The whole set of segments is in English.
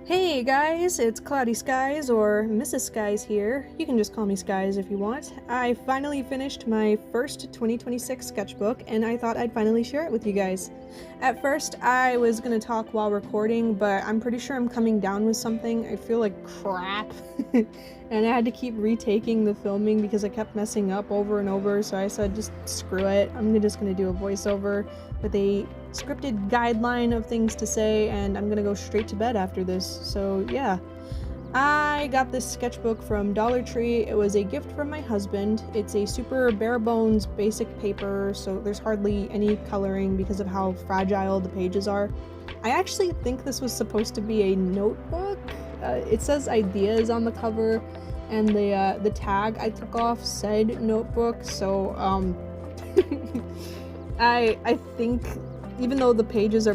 Hey guys, it's Cloudy Skies, or Mrs. Skies here. You can just call me Skies if you want. I finally finished my first 2026 sketchbook, and I thought I'd finally share it with you guys. At first, I was gonna talk while recording, but I'm pretty sure I'm coming down with something. I feel like crap. And I had to keep retaking the filming because I kept messing up over and over, so I said just screw it. I'm just gonna do a voiceover with a scripted guideline of things to say, and I'm gonna go straight to bed after this. So yeah, I got this sketchbook from Dollar Tree. It was a gift from my husband. It's a super bare bones basic paper, so there's hardly any coloring because of how fragile the pages are. I actually think this was supposed to be a notebook. It says ideas on the cover, and the tag I took off said notebook, so I think, even though the pages are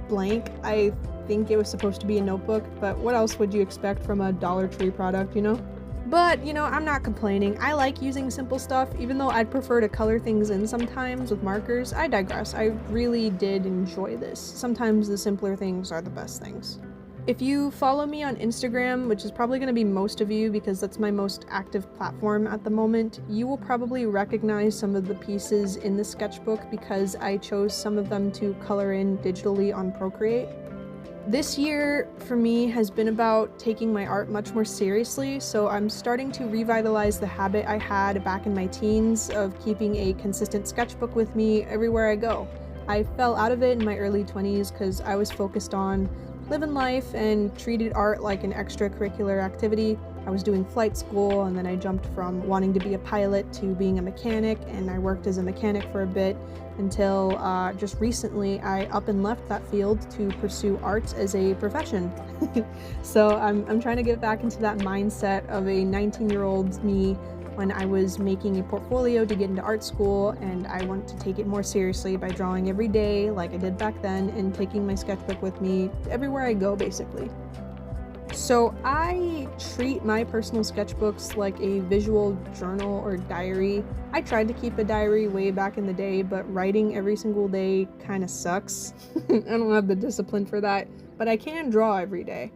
blank, I think it was supposed to be a notebook, but what else would you expect from a Dollar Tree product, you know? But, I'm not complaining. I like using simple stuff, even though I'd prefer to color things in sometimes with markers. I digress. I really did enjoy this. Sometimes the simpler things are the best things. If you follow me on Instagram, which is probably going to be most of you because that's my most active platform at the moment, you will probably recognize some of the pieces in the sketchbook because I chose some of them to color in digitally on Procreate. This year for me has been about taking my art much more seriously, so I'm starting to revitalize the habit I had back in my teens of keeping a consistent sketchbook with me everywhere I go. I fell out of it in my early 20s because I was focused on living life and treated art like an extracurricular activity. I was doing flight school, and then I jumped from wanting to be a pilot to being a mechanic, and I worked as a mechanic for a bit until just recently I up and left that field to pursue art as a profession. So I'm trying to get back into that mindset of a 19-year-old me when I was making a portfolio to get into art school, and I want to take it more seriously by drawing every day like I did back then and taking my sketchbook with me everywhere I go, basically. So I treat my personal sketchbooks like a visual journal or diary. I tried to keep a diary way back in the day, but writing every single day kind of sucks. I don't have the discipline for that, but I can draw every day.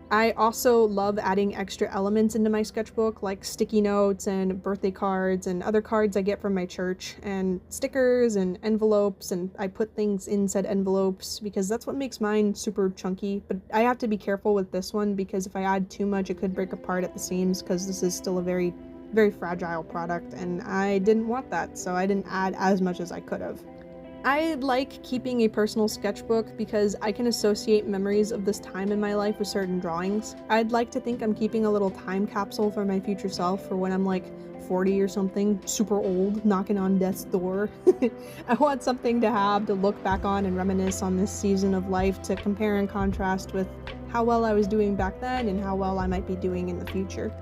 I also love adding extra elements into my sketchbook, like sticky notes and birthday cards and other cards I get from my church, and stickers and envelopes, and I put things in said envelopes because that's what makes mine super chunky. But I have to be careful with this one because if I add too much, it could break apart at the seams because this is still a very, very fragile product, and I didn't want that, so I didn't add as much as I could have. I like keeping a personal sketchbook because I can associate memories of this time in my life with certain drawings. I'd like to think I'm keeping a little time capsule for my future self for when I'm like 40 or something, super old, knocking on death's door. I want something to have to look back on and reminisce on this season of life, to compare and contrast with how well I was doing back then and how well I might be doing in the future.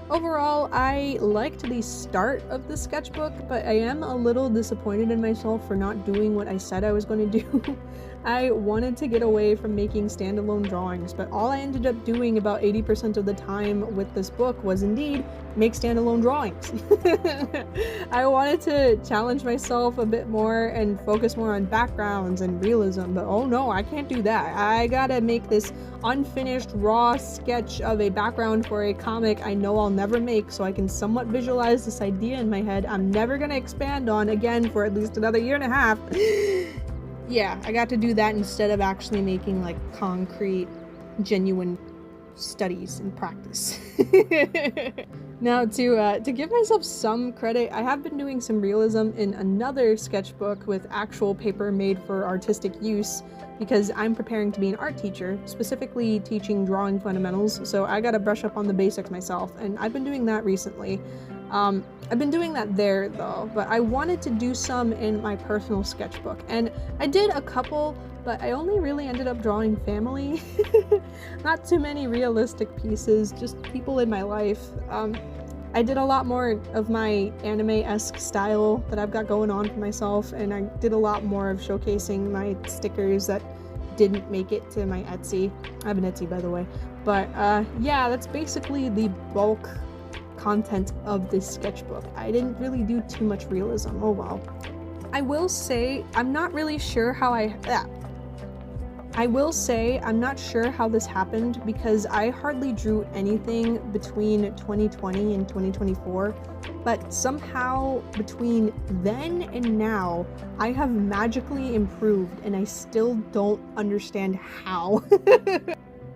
Overall, I liked the start of the sketchbook, but I am a little disappointed in myself for not doing what I said I was going to do. I wanted to get away from making standalone drawings, but all I ended up doing about 80% of the time with this book was indeed make standalone drawings. I wanted to challenge myself a bit more and focus more on backgrounds and realism, but oh no, I can't do that. I gotta make this unfinished raw sketch of a background for a comic I know I'll never make, so I can somewhat visualize this idea in my head I'm never gonna expand on again for at least another year and a half. Yeah, I got to do that instead of actually making like concrete, genuine studies and practice. Now, to give myself some credit, I have been doing some realism in another sketchbook with actual paper made for artistic use because I'm preparing to be an art teacher, specifically teaching drawing fundamentals, so I gotta brush up on the basics myself, and I've been doing that recently. I've been doing that there though, but I wanted to do some in my personal sketchbook, and I did a couple, but I only really ended up drawing family. Not too many realistic pieces, just people in my life. I did a lot more of my anime-esque style that I've got going on for myself, and I did a lot more of showcasing my stickers that didn't make it to my Etsy. I have an Etsy, by the way. But yeah, that's basically the bulk content of this sketchbook. I didn't really do too much realism. Oh well. I will say I'm not really sure how I will say I'm not sure how this happened because I hardly drew anything between 2020 and 2024, but somehow between then and now, I have magically improved and I still don't understand how.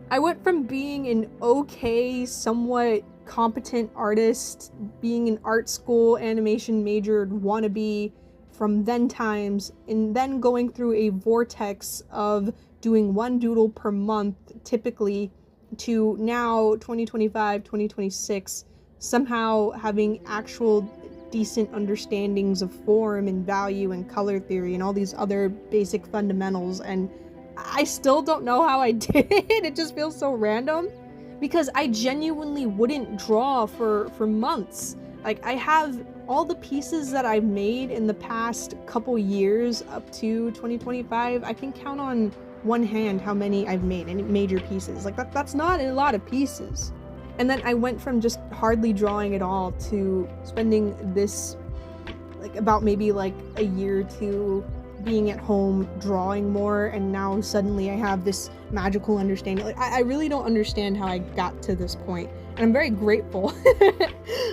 I went from being an okay, somewhat competent artist, being an art school animation majored wannabe from then times, and then going through a vortex of doing one doodle per month typically, to now 2025, 2026, somehow having actual decent understandings of form and value and color theory and all these other basic fundamentals, and I still don't know how I did it. It just feels so random because I genuinely wouldn't draw for months. Like, I have all the pieces that I've made in the past couple years up to 2025. I can count on one hand how many I've made, any major pieces. Like, that's not a lot of pieces. And then I went from just hardly drawing at all to spending this, like, about maybe like a year or two being at home drawing more, and now suddenly I have this magical understanding. Like, I really don't understand how I got to this point, and I'm very grateful.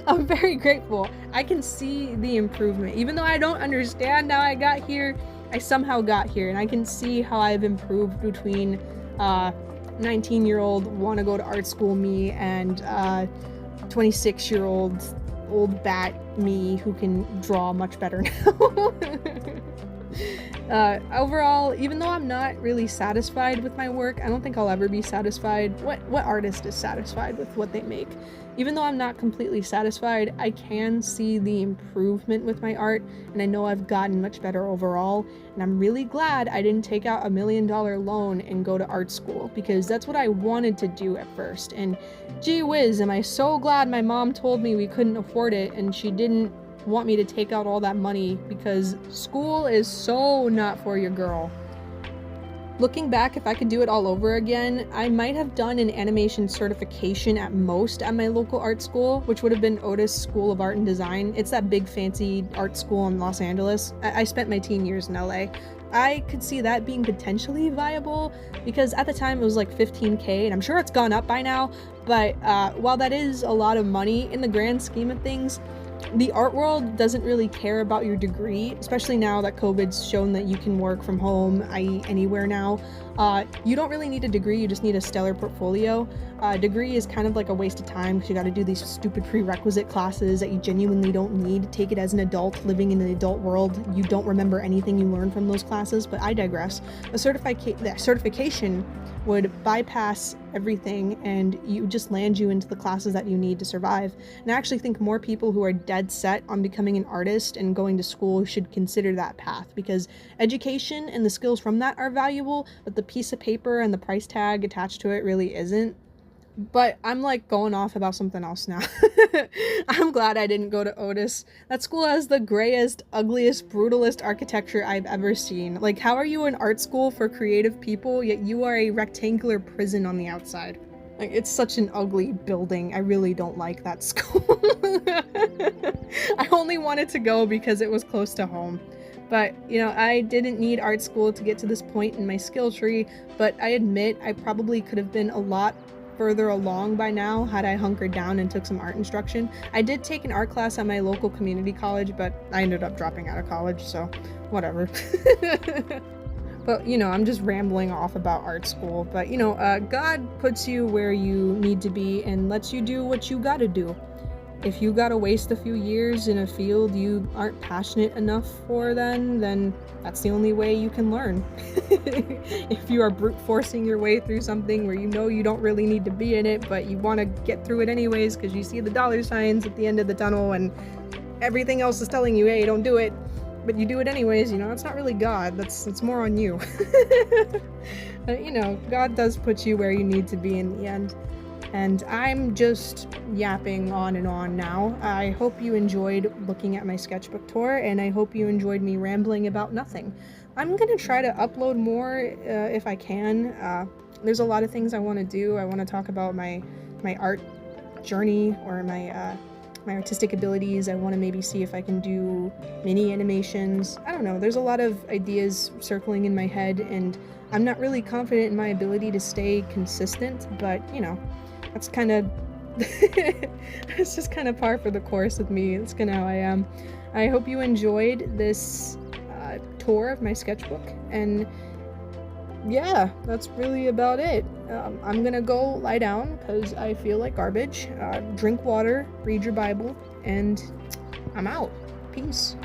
I'm very grateful. I can see the improvement. Even though I don't understand how I got here, I somehow got here, and I can see how I've improved between 19-year-old want to go to art school me and 26-year-old old bat me who can draw much better now. Overall, even though I'm not really satisfied with my work, I don't think I'll ever be satisfied. What artist is satisfied with what they make? Even though I'm not completely satisfied, I can see the improvement with my art, and I know I've gotten much better overall, and I'm really glad I didn't take out $1 million loan and go to art school, because that's what I wanted to do at first, and gee whiz, am I so glad my mom told me we couldn't afford it, and she didn't want me to take out all that money, because school is so not for your girl. Looking back, if I could do it all over again, I might have done an animation certification at most at my local art school, which would have been Otis School of Art and Design. It's that big fancy art school in Los Angeles. I spent my teen years in LA. I could see that being potentially viable because at the time it was like $15K, and I'm sure it's gone up by now, but while that is a lot of money in the grand scheme of things, the art world doesn't really care about your degree, especially now that COVID's shown that you can work from home, i.e. anywhere now. You don't really need a degree, you just need a stellar portfolio. Degree is kind of like a waste of time because you gotta do these stupid prerequisite classes that you genuinely don't need. Take it as an adult living in the adult world. You don't remember anything you learned from those classes, but I digress. The certification would bypass everything and you just land you into the classes that you need to survive. And I actually think more people who are dead set on becoming an artist and going to school should consider that path, because education and the skills from that are valuable, but the piece of paper and the price tag attached to it really isn't. But I'm like going off about something else now. I'm glad I didn't go to Otis. That school has the grayest, ugliest, brutalist architecture I've ever seen. Like, how are you an art school for creative people, yet you are a rectangular prison on the outside? Like, it's such an ugly building. I really don't like that school. I only wanted to go because it was close to home. But, you know, I didn't need art school to get to this point in my skill tree, but I admit I probably could have been a lot further along by now had I hunkered down and took some art instruction. I did take an art class at my local community college, but I ended up dropping out of college, so whatever. But, you know, I'm just rambling off about art school. But, you know, God puts you where you need to be and lets you do what you gotta do. If you gotta waste a few years in a field you aren't passionate enough for, then that's the only way you can learn. If you are brute forcing your way through something where you know you don't really need to be in it, but you want to get through it anyways because you see the dollar signs at the end of the tunnel and everything else is telling you, hey, don't do it, but you do it anyways, you know, it's not really God, it's more on you. But, you know, God does put you where you need to be in the end. And I'm just yapping on and on now. I hope you enjoyed looking at my sketchbook tour, and I hope you enjoyed me rambling about nothing. I'm gonna try to upload more if I can. There's a lot of things I want to do. I want to talk about my art journey or my artistic abilities. I want to maybe see if I can do mini animations. I don't know. There's a lot of ideas circling in my head, and I'm not really confident in my ability to stay consistent, but you know, that's kind of it's just kind of par for the course with me. It's kind of how I am. I hope you enjoyed this tour of my sketchbook, and yeah, that's really about it. I'm gonna go lie down because I feel like garbage. Drink water, read your Bible, and I'm out. Peace.